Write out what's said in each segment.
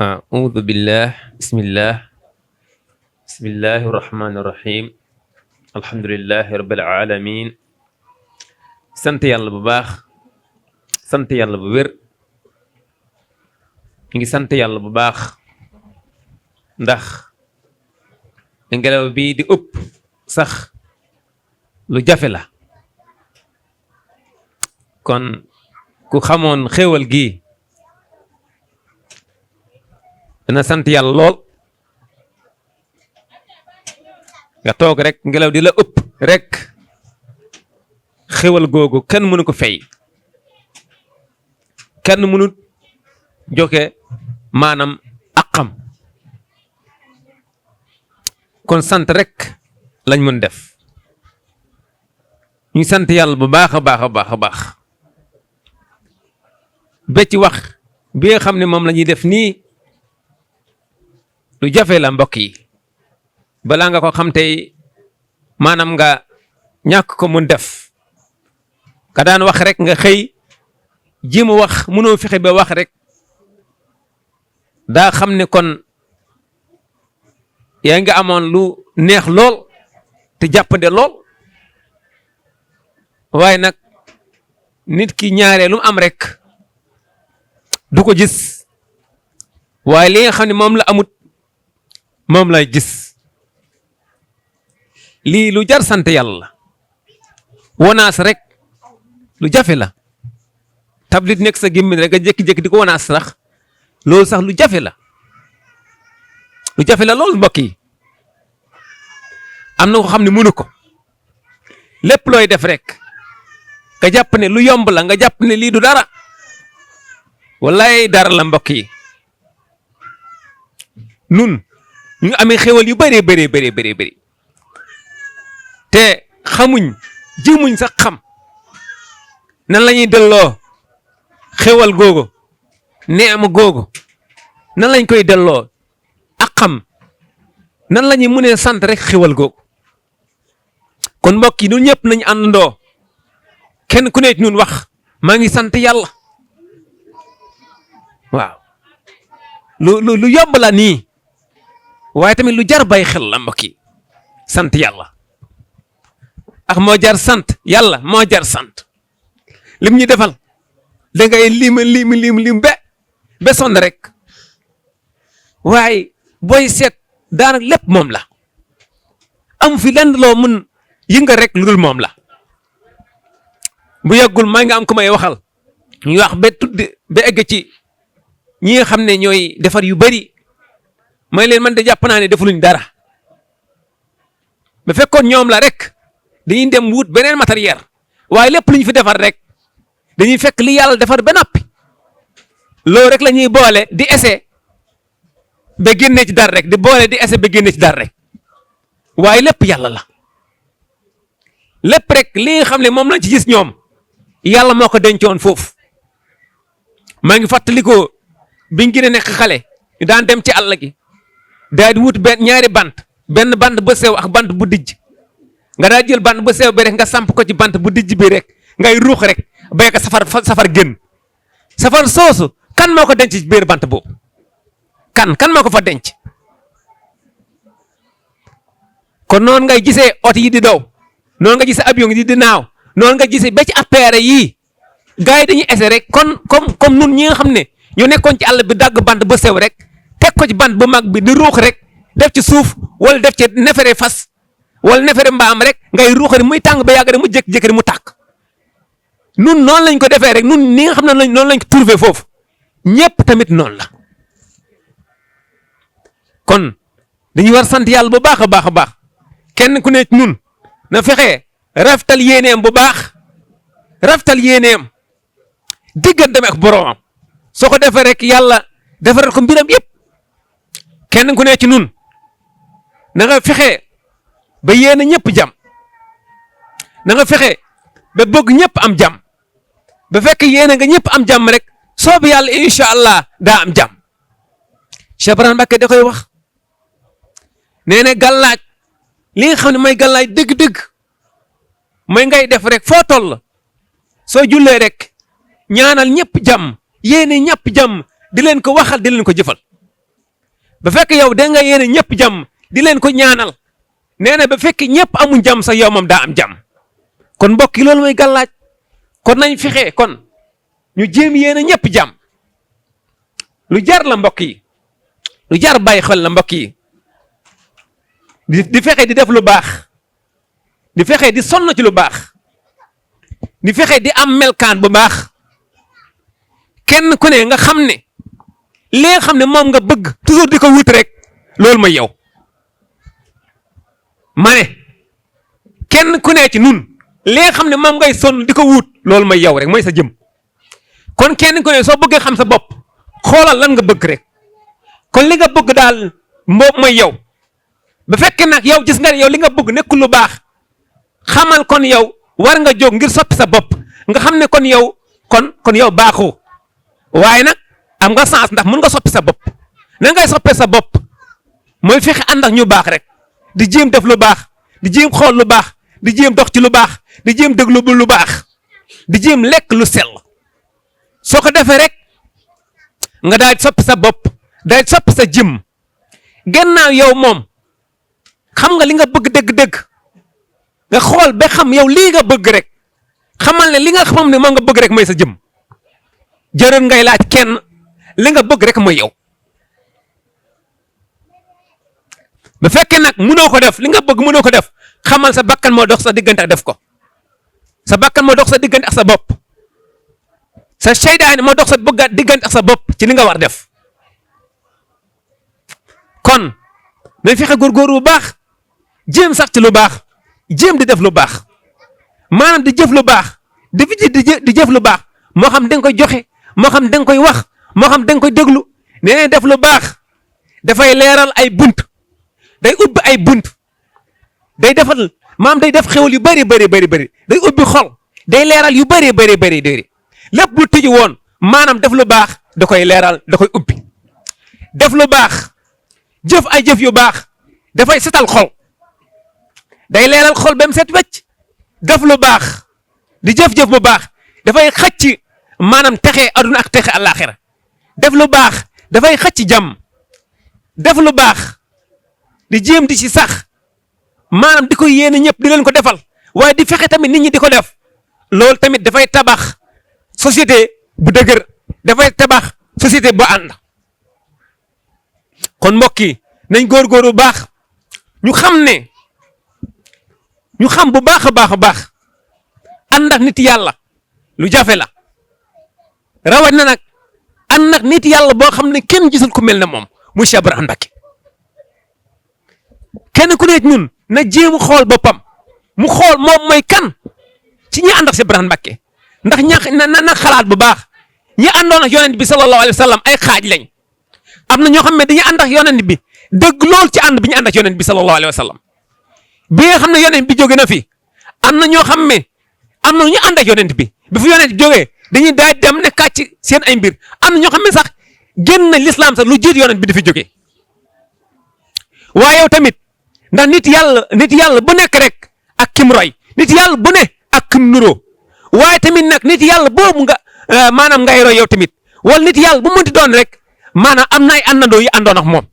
أعوذ بالله بسم الله الرحمن الرحيم الحمد لله رب العالمين sant yàlla bu baax sant yàlla bu wér ñu ngi sant yàlla bu baax ndax ngelaw bi di ëpp sax lu jafe la kon ku xamoon xéewal gi dana sant yàlla lool nga toog rek ngelaw di la ëpp rek xéwal googu kenn mënu ko fay kenn mënu joxe maanaam aqam kon sant rek lañ mën def ñu sant yàlla bu baax a baax a baax a baax ba ci wax bi nga xam ne moom la ñuy def nii lu jafe la mbokk yi balaa nga ko xam tey maanaam nga ñàkk ko mun def ka daan wax rek nga xëy ji mu wax mënoo fexe ba wax rek daa xam ne kon yaa ngi amoon lu neex lool te jàppande lool waaye nag nit ki ñaaree lu mu am rek du ko gis waaye li nga xam ne moom la amut moom lay gis lii lu jar sant yàlla wonaas rek lu jafe la tablit nekk sa gémmiñ rek nga jékki-jékki di ko wonaas sax loolu sax lu jafe la loolu mbokk yi am na ko xam ne mënu ko lépp looy def rek nga jàpp ne lu yomb la nga jàpp ne lii du dara wallaay dara la mbokk yi nun ñu ngi amee xéwal yu bëree bëri te xamuñ jimuñ sax xam nan la ñuy delloo xéwal googu neema googu nan lañ koy delloo ak xam nan la ñuy mënee sant rek xéwal googu kon mbokk yi ñun ñëpp nañu àndandoo kenn ku nekk ñun wax maa ngi sant yàlla waaw lu yomb la nii waaye tamit lu jar bay xel la mbokk yi sant yàlla ak moo jar sant yàlla moo jar sant lim ñu defal da ngay lim be sonn rek waaye booy seet daanaka lépp moom la am fi lenn loo mun yënga rek lu dul moom la bu yàggul maa ngi am ku may waxal ñu wax ba egg ci ñi nga xam ne ñooy defar yu bari may leen man de jàpp naa ne defuluñ dara ba fekkoon ñoom la rek dañuy dem wut beneen matériel waaye lépp lu ñu fi defar rek dañuy fekk li yàlla defar ba noppi loolu rek la ñuy boole di essayer ba génne ci dara rek di boole di essayer ba génne ci dara rek waaye lépp yàlla la lépp rek li nga xam ne moom lañ ci gis ñoom yàlla moo ko dencoon foofu maa ngi fàttalikoo biñ gën a nekk xale ñu daan dem ci àll gi daal di wut ñaari benn bant bu sew ak bant bu dijj nga daa jël bant bu sew bi rek nga samp ko ci bant bu dijj bi rek ngay ruux rek bay ko safar génn safar soosu kan moo ko denc ci biir bant boobu kan moo ko fa denc kon noonu ngay gisee oto yi di daw noonu nga gisee avion yi di naaw noonu nga gisee ba ci appareil yii gars yi dañuy essayer rek comme nun ñi nga xam ne ñu nekkoon ci àll bi dagg bant bu sew rek teg ko ci bant bu mag bi di ruux rek def ci suuf wala def ci nefere fas wala nefere mbaam rek ngay ruux rek muy tàng ba yàgg rek mu jékki-jékki mu tàkk nun noonu lañ ko defee rek nun ni nga xam ne noonu lañ ko trouvé foofu ñëpp tamit noonu la kon dañuy war sant yàlla bu baax a baax a baax kenn ku nekk nun na fexe rafetal yéeneem bu baax rafetal yéeneem digganteem ak boroomam soo ko defee rek yàlla defaral ko mbiram yëpp kenn ku nekk ci nun na nga fexe ba yéene ñëpp jàmm na nga fexe ba bëgg ñëpp am jàmm ba fekk yéene nga ñëpp am jàmm rek soob yàlla incha allah daa am jàmm. Cheikh Ibrahima Mbacké da koy wax nee na gàllaaj li nga xam ne mooy gàllaaj dëgg-dëgg mooy ngay def rek foo toll soo jullee rek ñaanal ñëpp jàmm yéene ñëpp jàmm di leen ko waxal di leen ko jëfal ba fekk yow da nga yéene ñëpp jàmm di leen ko ñaanal nee na ba fekk ñëpp amuñ jàmm sax yow moom daa am jàmm kon mbokk yi loolu mooy gàllaaj kon nañ fexe kon ñu jéem yéene ñëpp jàmm lu jar la mbokk yi lu jar bàyyi xel la mbokk yi di fexe di def lu baax di fexe di sonn ci lu baax di fexe di am melkaan bu baax kenn ku ne nga xam ne li nga xam ne moom nga bëgg toujours di ko wut rek loolu mooy yow ma ne kenn ku ne ci nun li nga xam ne moom ngay sonn di ko wut loolu mooy yow rek mooy sa jëm kon kenn ku ne soo bëggee xam sa bopp xoolal lan nga bëgg rek kon li nga bëgg daal mboobu mooy yow ba fekkee nag yow gis nga ne yow li nga bëgg nekkul lu baax xamal kon yow war nga jóg ngir soppi sa bopp nga xam ne kon yow kon yow baaxoo waaye nag am nga sens ndax mën nga soppi sa bopp na ngay soppee sa bopp mooy fexe ànd ak ñu baax rek di jéem def lu baax di jéem xool lu baax di jéem dox ci lu baax di jéem déglu lu baax di jéem lekk lu sell soo ko defee rek nga daal di soppi sa bopp daal di soppi sa jëm gannaaw yow moom xam nga li nga bëgg dëgg-dëgg nga xool ba xam yow lii nga bëgg rek xamal ne li nga xam ne moom nga bëgg rek mooy sa jëm jërën ngay laaj kenn li nga bëgg rek mooy yow ba fekkee nag mënoo ko def li nga bëgg mënoo ko def xamal sa bakkan moo dox sa diggante ak def ko sa bakkan moo dox sa diggante ak sa bopp sa seytaane moo dox sa bëgg diggante ak sa bopp ci li nga war def kon nañ fexe góorgóor bu baax jéem sax ci lu baax jéem di def lu baax maanaam di jëf lu baax di jëf lu baax moo xam da nga koy joxe moo xam da nga koy wax moo xam da nga koy déglu nee na def lu baax dafay leeral ay bunt day ubbi ay bunt day defal maam day def xewal yu bëri day ubbi xol day leeral yu bëri lépp lu tëju woon maanaam def lu baax da koy leeral da koy ubbi def lu baax jëf ay jëf yu baax dafay setal xol day leeral xol ba mu set wecc def lu baax di jëf-jëf bu baax dafay xëcc maanaam texe aduna ak texe àllaaxira def lu baax dafay xëcc jàmm def lu baax di jéem di ci sax maanaam di ko yéene ñëpp di leen ko defal waaye di fexe tamit nit ñi di ko def loolu tamit dafay tabax société bu dëgër dafay tabax société bu ànd kon mbokk yi nañ góorgóor bu baax ñu xam ne ñu xam bu baax a baax ànd ak nit yàlla lu jafe la rawat na nag ànd ak nit yàlla boo xam ne kenn gisul ku mel ne moom muy Cheikh Ibrahima Mbacké kenn ku nekk ñun na jéem xool boppam mu xool moom mooy kan ci ñi ànd ak Cheikh Ibrahima Mbacké ndax na xalaat bu baax ñi àndoon ak yonent bi sallallahu alayhi wa sallam ay xaaj lañ am na ñoo xam ne dañuy ànd ak yonent bi dëgg lool ci ànd bi ñu ànd ak yonent bi sallallahu alayhi wa sallam bi nga xam ne yonent bi jóge na fi am na ñoo xam ne am na ñu ànd ak yonent bi fi yonent bi jógee dañuy daal dem ne kàcc seen ay mbir am na ñoo xam ne sax génn na l'islam sax lu jiit yonent bi di fi jógee waaye yow tamit ndax nit yàlla bu nekk rek ak kim roy nit yàlla bu ne ak kim nuroo waaye tamit nag nit yàlla boobu nga maanaam ngay roy yow tamit wala nit yàlla bu mënti doon rek maanaam am na ay àndandoo yi àndoon ak moom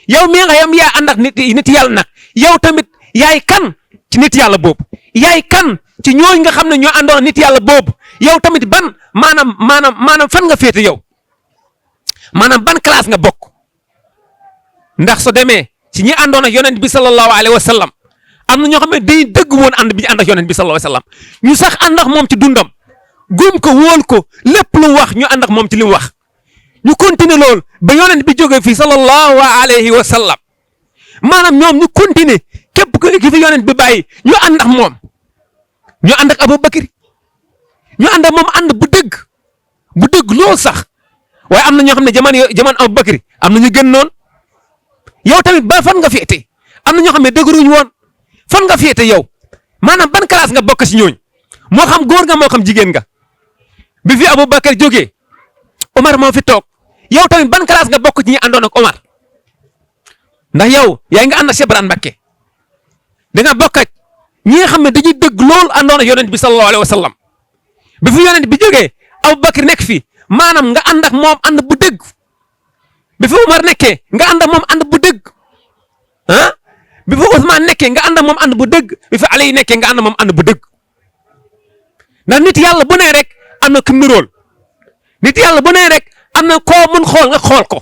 yow mi nga xam yaa ànd ak nit yàlla nag yow tamit yaay kan ci nit yàlla boobu yaay kan ci ñooñu nga xam ne ñoo àndoon nit yàlla boobu yow tamit ban maanaam fan nga féete yow maanaam ban classe nga bokk ndax soo demee ci ñi àndoon ak yonent bi sallallahu alayhi wa sallam am na ñoo xam ne day dëgg woon ànd bi ñu ànd ak yonent bi sallallahu alayhi wa sallam ñu sax ànd ak moom ci dundam gëm ko wóol ko lépp lu wax ñu ànd ak moom ci li mu wax ñu continuer lool ba yonent bi jógee fii sallallahu alayhi wa sallam maanaam ñoom ñu continuer képp ki fi yonent bi bàyyi ñu ànd ak moom ñu ànd ak Abubakar ñu ànd ak moom ànd bu dëgg lool sax waaye am na ñoo xam ne jamono Abubakar am na ñu gën noonu yow tamit ba fan nga féete am na ñoo xam ne dëgëruñ woon fan nga féete yow maanaam ban classe nga bokk ci ñooñ moo xam góor nga moo xam jigéen nga bi fi Abubakar jógee Omar moo fi toog yow tamit ban classe nga bokk ci ñi àndoon ak Omar ndax yow yaa ngi ànd ak Cheikh Ibrahima Mbacké da nga bokk ak ñi nga xam ne dañuy dëgg loolu àndoon ak yonent bi sallallahu alayhi wa sallam bi fi yonent bi jógee Aboubacar nekk fi maanaam nga ànd ak moom ànd bu dëgg bi fi Omar nekkee nga ànd ak moom ànd bu dëgg ah bi fi Ousmane nekkee nga ànd ak moom ànd bu dëgg bi fi Ali nekkee nga ànd ak moom ànd bu dëgg ndax nit yàlla bu nee rek am na ku nirool nit yàlla bu nee rek am na koo mun xool nga xool ko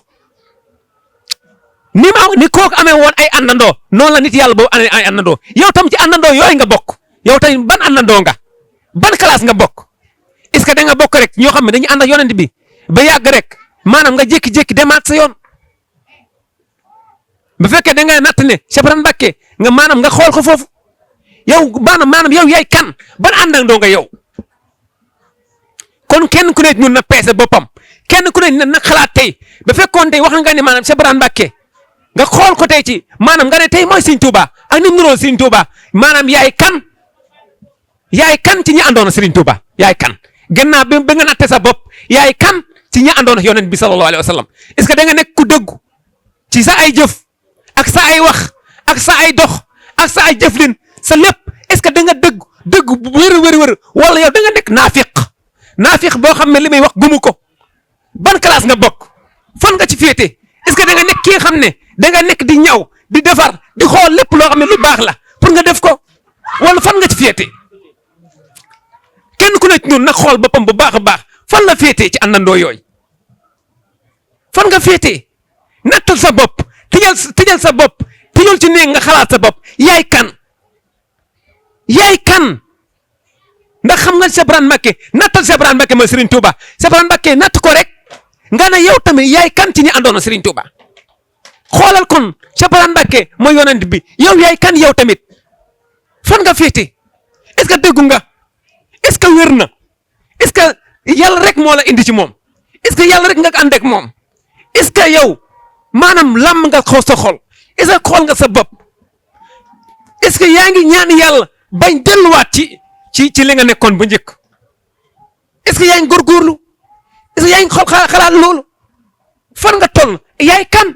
ni kooku amee woon ay àndandoo noonu la nit yàlla boobu amee ay àndandoo yow tam ci àndandoo yooyu nga bokk yow tamit ban àndandoo nga ban classe nga bokk est-ce que da nga bokk rek ñoo xam ne dañuy ànd ak yonent bi ba yàgg rek maanaam nga jékki-jékki demaat sa yoon bu fekkee da ngay natt ne Cheikh Ibrahima Mbacké nga maanaam nga xool ko foofu yow maanaam yow yaay kan ban àndandoo nga yow kon kenn ku ne ñun na peese boppam kenn ku ne na xalaat tey ba fekkoon tey wax nga ne maanaam Cheikh Ibrahima Mbacké nga xool ko tey ci maanaam nga ne tey mooy Serigne Touba ak ni mu niróo Serigne Touba maanaam yaay kan ci ñi àndoon Serigne Touba yaay kan gannaaw ba nga natte sa bopp yaay kan ci ñi àndoon yonent bi sallallahu alayhi wa sallam est-ce que da nga nekk ku dëggu ci sa ay jëf ak sa ay wax ak sa ay dox ak sa ay jëflin sa lépp est-ce que da nga dëgg wër wala yow da nga nekk naafiq boo xam ne li may wax gumu ko ban classe nga bokk fan nga ci féete est-ce que da nga nekk ki nga xam ne da nga nekk di ñaw di defar di xool lépp loo xam ne lu baax la pour nga def ko wala fan nga ci féete kenn ku ne ci ñun nag xool boppam bu baax a baax fan la féete ci àndandoo yooyu fan nga féete nattal sa bopp tëjal sa bopp tëjal ci néeg nga xalaat sa bopp yaay kan ndax xam nga Cheikh Ibrahima Mbacké nattal Cheikh Ibrahima Mbacké mooy Serigne Touba Cheikh Ibrahima Mbacké natt ko rek nga ne yow tamit yaay kan ci ñi àndoon na Serigne Touba xoolal kon Cheikh Ibrahima Mbacké mooy yonent bi yow yaay kan yow tamit fan nga féete est-ce que déggu nga est-ce que wér na est-ce que yàlla rek moo la indi ci moom est-ce que yàlla rek nga ànd ak moom est-ce que yow maanaam làmm nga xool sa xol est-ce que xool nga sa bopp est-ce que yaa ngi ñaan yàlla bañ delluwaat ci li nga nekkoon bu njëkk est-ce que yaa ngi góorgóorlu est-ce que yaa ngi xool xalaat loolu fan nga toll yaay kan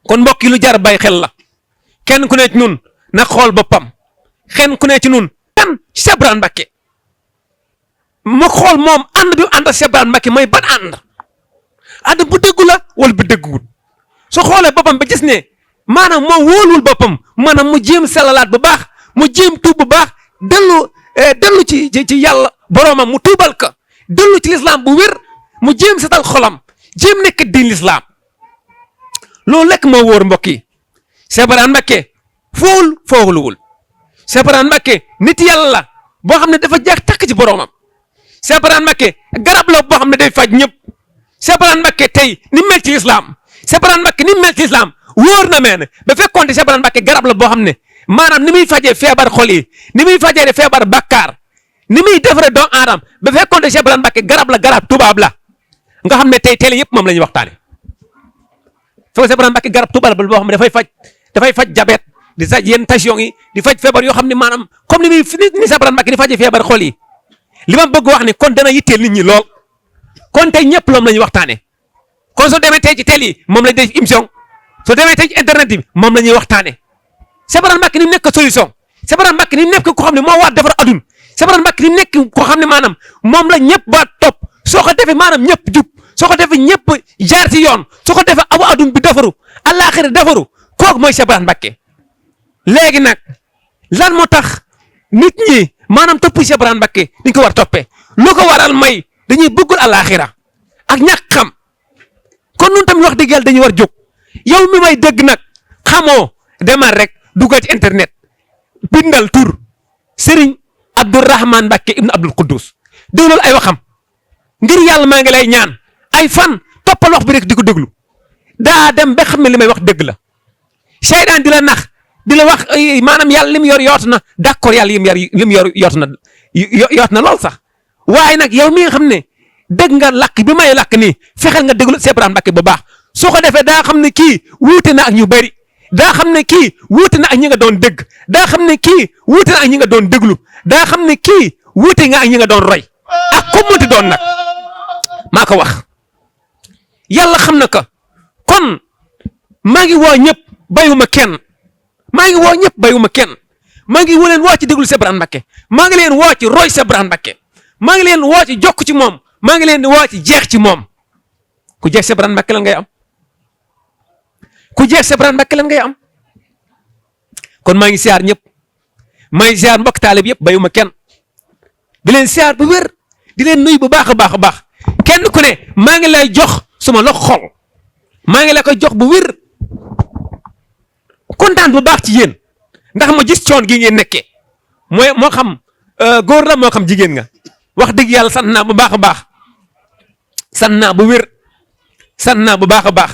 kon mbokk yi lu jar bàyyi xel la kenn ku ne ci ñun na xool boppam kenn ku ne ci ñun kan Cheikh Ibrahima Mbacké ma xool moom ànd bi ànd ak Cheikh Ibrahima Mbacké mooy ban ànd bu dëggu la wala bu dëgguwul soo xoolee boppam ba gis ne maanaam moo wóolul boppam maanaam mu jéem sellalaat bu baax mu jéem tuub bu baax dellu ci yàlla boroomam mu tuubal ka dellu ci lislaam bu wér mu jéem setal xolam jéem nekk diin lislaam loolu lekk moo wóor mbokk yi Cheikh Ibrahima Mbacké foowuluwul Cheikh Ibrahima Mbacké nit yàlla la boo xam ne dafa jeex takk ci boroomam Cheikh Ibrahima Mbacké garab la boo xam ne day faj ñëpp Cheikh Ibrahima Mbacké tey ni mel ci lislaam Cheikh Ibrahima Mbacké ni mel ci lislaam wóor na meen ba fekkoon te Cheikh Ibrahima Mbacké garab la boo xam ne maanaam ni muy fajee feebar xol yi ni muy fajee feebar bakkaar ni muy defaree doomu aadama ba fekkoon te Cheikh Ibrahima Mbacké garab tubaab la nga xam ne tey télé yëpp moom la ñuy waxtaane fekk Cheikh Ibrahima Mbacké garab tubaab la boo xam ne dafay faj diabète di faj yenn tension yi di faj feebar yoo xam ne maanaam comme ni Cheikh Ibrahima Mbacké di fajee feebar xol yi li ma bëgg wax ne kon dana yitteel nit ñi lool kon tey ñëpp loom la ñuy waxtaane kon soo demee tey ci télé yi moom lañ def émission soo demee tey ci internet bi moom la ñuy waxtaane Cheikh Ibrahima Mbacké ni mu nekk solution Cheikh Ibrahima Mbacké ni mu nekk ko xam ne moo war defar adun Cheikh Ibrahima Mbacké ni mu nekk ko xam ne maanaam moom la ñëpp ba topp soo ko defee maanaam ñëpp jub soo ko defee ñëpp jaar ci yoon soo ko defee abu adun bi defaru àllaaxira defaru kooku mooy Cheikh Ibrahima Mbacké léegi nag lan moo tax nit ñi maanaam topp Cheikh Ibrahima Mbacké dañ ko war toppee lu ko waral may dañuy bëggul àllaaxira ak ñàkk xam kon nun tamit wax dëgg yàlla dañuy war jóg yow mi may dégg nag xamoo demal rek duggal ci internet bindal tur Serigne Abdourahmane Mbacké ibn Abdul Quddus déglool ay waxam ngir yàlla maa ngi lay ñaan ay fan toppal wax bi rek di ko déglu daa dem ba xam ne li may wax dëgg la seytaan di la nax di la wax maanaam yàlla li mu yor yoot na d'accord yàlla li mu yor yoot na lool sax waaye nag yow mi nga xam ne dégg nga làkk bi may làkk nii fexeel nga déglu Cheikh Ibrahima Mbacké bu baax soo ko defee daa xam ne kii wuute na ak ñu bari daa xam ne kii wuute na ak ñi nga doon dégg daa xam ne kii wuute na ak ñi nga doon déglu daa xam ne kii wuute nga ak ñi nga doon roy ak comme mënti doon nag maa ko wax yàlla xam na ko kon maa ngi woo ñëpp bayuma kenn maa ngi woo ñëpp bayuma kenn maa ngi leen woo ci déglu Cheikh Ibrahima Mbacké maa ngi leen woo ci roy Cheikh Ibrahima Mbacké maa ngi leen woo ci jokk ci moom maa ngi leen woo ci jeex ci moom ku jeex Cheikh Ibrahima Mbacké lan ngay am ku jeex Cheikh Ibrahima Mbacké lan ngay am kon maa ngi siyaar ñëpp maa ngi siyaar mbokk taalib yëpp bayuma kenn di leen siyaar bu wér di leen nuyu bu baax a baax a baax kenn ku ne maa ngi lay jox suma loxo xol maa ngi la koy jox bu wér kontaan bu baax ci yéen ndax ma gis coon gi ngeen nekkee moo xam góor la moo xam jigéen nga wax dëgg yàlla sant naa bu baax a baax sant naa bu wér sant naa bu baax a baax